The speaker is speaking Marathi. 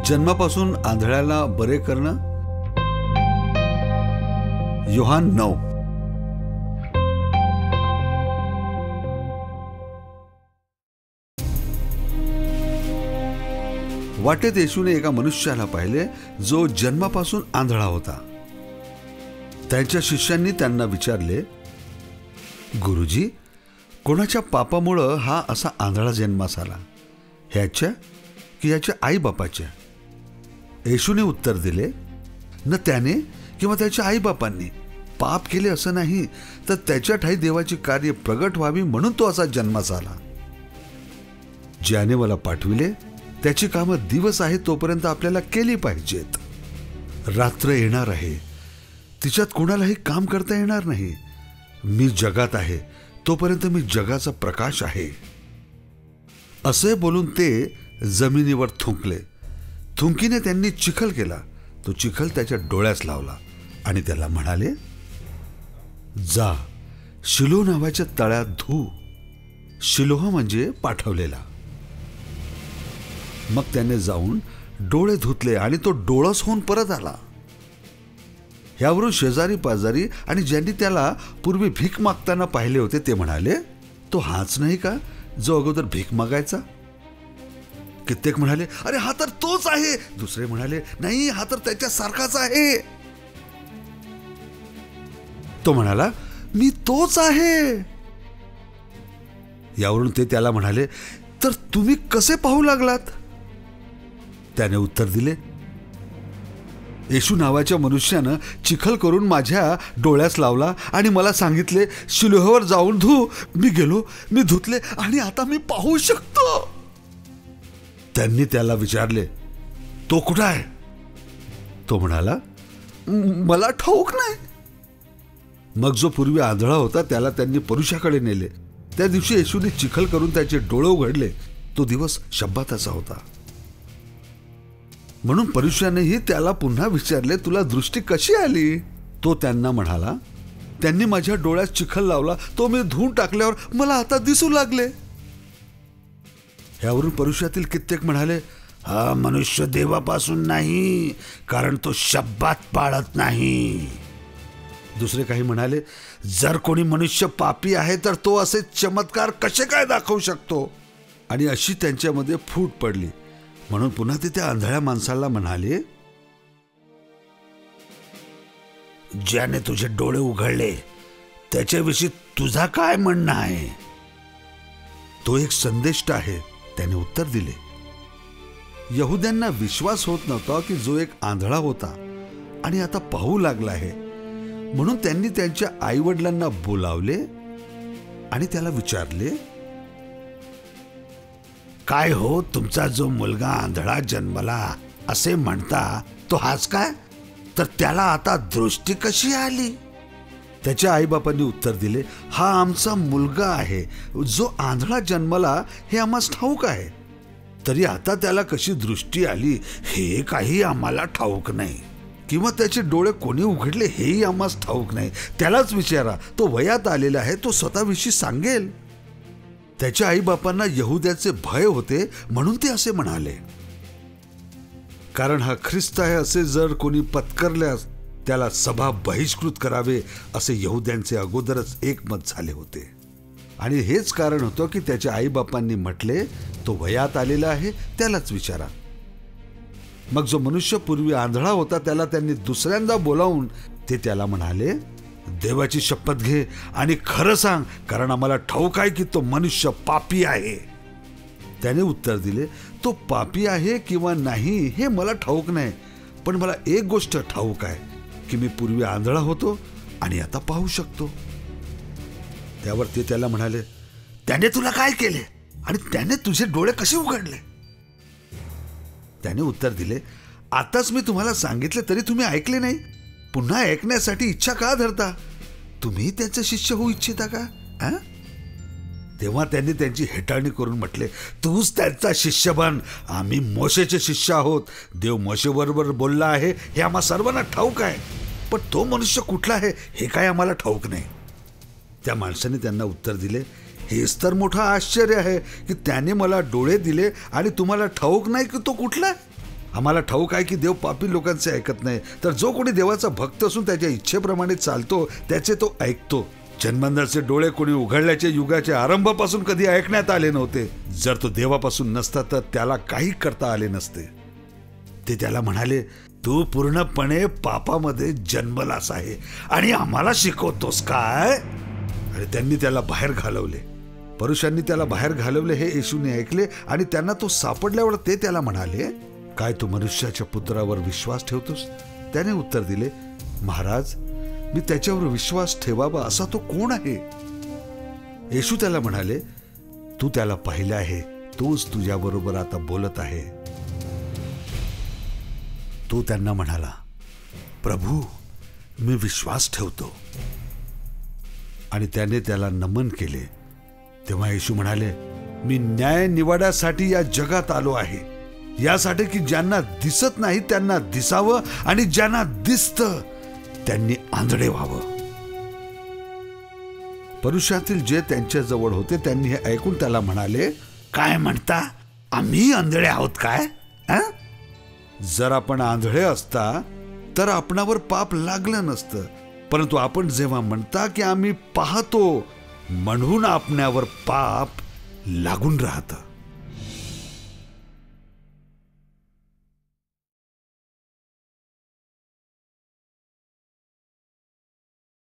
जन्मापासून आंधळ्याला बरे करणं. योहान 9. वाटेत येशूने एका मनुष्याला पाहिले जो जन्मापासून आंधळा होता. त्यांच्या शिष्यांनी त्यांना विचारले, गुरुजी, कोणाच्या पापामुळं हा असा आंधळा जन्मास आला, ह्याच्या की याच्या आईबापाच्या? येशूने उत्तर दिले, न त्याने किंवा त्याच्या आईबापांनी पाप केले असं नाही, तर त्याच्या ठाई देवाची कार्य प्रगट व्हावी म्हणून तो असा जन्मास आला. ज्याने मला पाठविले त्याची कामं दिवस आहे तोपर्यंत आपल्याला केली पाहिजेत. रात्र येणार आहे, तिच्यात कोणालाही काम करता येणार नाही. मी जगात आहे तोपर्यंत मी जगाचा प्रकाश आहे. असे बोलून ते जमिनीवर थुंकले. थुंकीने त्यांनी चिखल केला. तो चिखल त्याच्या डोळ्यास लावला आणि त्याला म्हणाले, जा, शिलोह नावाच्या तळ्यात धू. शिलोह म्हणजे पाठवलेला. मग त्याने जाऊन डोळे धुतले आणि तो डोळस होऊन परत आला. ह्यावरून शेजारी पाजारी आणि ज्यांनी त्याला पूर्वी भीक मागताना पाहिले होते ते म्हणाले, तो हाच नाही का जो अगोदर भीक मागायचा? कित्येक म्हणाले, अरे हा तर तोच आहे. दुसरे म्हणाले, नाही, हा तर त्याच्यासारखाच आहे. तो म्हणाला, मी तोच आहे. यावरून ते त्याला म्हणाले, तर तुम्ही कसे पाहू लागलात? त्याने उत्तर दिले, येशू नावाच्या मनुष्यानं चिखल करून माझ्या डोळ्यास लावला आणि मला सांगितले, शिलोहवर जाऊन धू. मी गेलो, मी धुतले आणि आता मी पाहू शकतो. त्यांनी त्याला विचारले, तो कुठं आहे? तो म्हणाला, मला ठाऊक नाही. मग जो पूर्वी आंधळा होता त्याला त्यांनी पुरुषाकडे नेले. त्या दिवशी येशूने चिखल करून त्याचे डोळे उघडले. तो दिवस शब्बाताचा होता. म्हणून परुषानेही त्याला पुन्हा विचारले, तुला दृष्टी कशी आली? तो त्यांना म्हणाला, त्यांनी माझ्या डोळ्यात चिखल लावला, तो मी धुवून टाकल्यावर मला आता दिसू लागले. ह्यावरून परुषातील कित्येक म्हणाले, हा मनुष्य देवापासून नाही, कारण तो शब्बात पाळत नाही. दुसरे काही म्हणाले, जर कोणी मनुष्य पापी आहे तर तो असे चमत्कार कसे काय दाखवू शकतो? आणि अशी त्यांच्यामध्ये फूट पडली. म्हणून पुन्हा ते त्या आंधळ्या माणसाला म्हणाले, ज्याने तुझे डोळे उघडले त्याच्याविषयी तुझा काय म्हणणं आहे? तो एक संदेष्ट आहे. त्याने उत्तर दिले, यहुद्यांना विश्वास होत नव्हता की जो एक आंधळा होता आणि आता पाहू लागला आहे. म्हणून त्यांनी त्यांच्या आईवडिलांना बोलावले आणि त्याला विचारले, काय हो, तुमचा जो मुलगा आंधळा जन्मला असे म्हणता तो हाच काय? तर त्याला आता दृष्टी कशी आली? त्याच्या आईबापांनी उत्तर दिले, हा आमचा मुलगा आहे जो आंधळा जन्मला हे आम्हास ठाऊक आहे. तरी आता त्याला कशी दृष्टी आली हे काही आम्हाला ठाऊक नाही, किंवा त्याचे डोळे कोणी उघडले हेही आम्हास ठाऊक नाही. त्यालाच विचारा, तो वयात आलेला आहे, तो स्वतःविषयी सांगेल. त्याच्या आईबापांना यहुद्याचे भय होते म्हणून ते असे म्हणाले. कारण हा ख्रिस्त आहे असे जर कोणी पत्करल्यास त्याला सभा बहिष्कृत करावे असे यहुद्यांचे अगोदरच एकमत झाले होते. आणि हेच कारण होतं की त्याच्या आईबापांनी म्हटले, तो वयात आलेला आहे, त्यालाच विचारा. मग जो मनुष्य पूर्वी आंधळा होता त्याला त्यांनी दुसऱ्यांदा बोलावून ते त्याला म्हणाले, देवाची शपथ घे आणि खरं सांग, कारण आम्हाला ठाऊक आहे की तो मनुष्य पापी आहे. त्याने उत्तर दिले, तो पापी आहे किंवा नाही हे मला ठाऊक नाही, पण मला एक गोष्ट ठाऊक आहे की मी पूर्वी आंधळा होतो आणि आता पाहू शकतो. त्यावर ते त्याला म्हणाले, त्याने तुला काय केले आणि त्याने तुझे डोळे कसे उघडले? त्याने उत्तर दिले, आताच मी तुम्हाला सांगितले तरी तुम्ही ऐकले नाही. पुन्हा ऐकण्यासाठी इच्छा का धरता? तुम्ही त्याचे शिष्य होऊ इच्छिता का? तेव्हा त्यांनी त्यांची हेटाळणी करून म्हटले, तूच त्यांचा शिष्य बन, आम्ही मोशेचे शिष्य आहोत. देव मोशेबरोबर बोलला आहे हे आम्हा सर्वांना ठाऊक आहे, पण तो मनुष्य कुठला आहे हे काय आम्हाला ठाऊक नाही. त्या माणसाने त्यांना उत्तर दिले, हेच तर मोठं आश्चर्य आहे की त्याने मला डोळे दिले आणि तुम्हाला ठाऊक नाही की तो कुठला. आम्हाला ठाऊक आहे की देव पापी लोकांचे ऐकत नाही, तर जो कोणी देवाचा भक्त असून त्याच्या इच्छेप्रमाणे चालतो त्याचे तो ऐकतो. जन्मंदरचे डोळे कोणी उघडल्याचे युगाच्या आरंभापासून कधी ऐकण्यात आले नव्हते. जर तो देवापासून नसता तर त्याला काही करता आले नसते. ते त्याला म्हणाले, तू पूर्णपणे पापामध्ये जन्मलास आहे आणि आम्हाला शिकवतोस काय? आणि त्यांनी त्याला बाहेर घालवले. पुरुषांनी त्याला बाहेर घालवले हे येशूने ऐकले आणि त्यांना तो सापडल्यावर ते त्याला म्हणाले, काय तू मनुष्याच्या पुत्रावर विश्वास ठेवतोस? त्याने उत्तर दिले, महाराज, मी त्याच्यावर विश्वास ठेवावा असा तो कोण आहे? येशू त्याला म्हणाले, तू त्याला पाहिले आहे, तोच तुझ्याबरोबर आता बोलत आहे. तो त्यांना म्हणाला, प्रभू, मी विश्वास ठेवतो. आणि त्याने त्याला नमन केले. तेव्हा येशू म्हणाले, मी न्याय निवाड्यासाठी या जगात आलो आहे, यासाठी की ज्यांना दिसत नाही त्यांना दिसावं आणि ज्यांना दिसतं त्यांनी आंधळे व्हावं. पुरुषातील जे त्यांच्या जवळ होते त्यांनी हे ऐकून त्याला म्हणाले, काय म्हणता, आम्ही आंधळे आहोत काय? जर आपण आंधळे असता तर आपणावर पाप लागलं नसतं, परंतु आपण जेव्हा म्हणता की आम्ही पाहतो म्हणून आपणावर पाप लागून राहतं.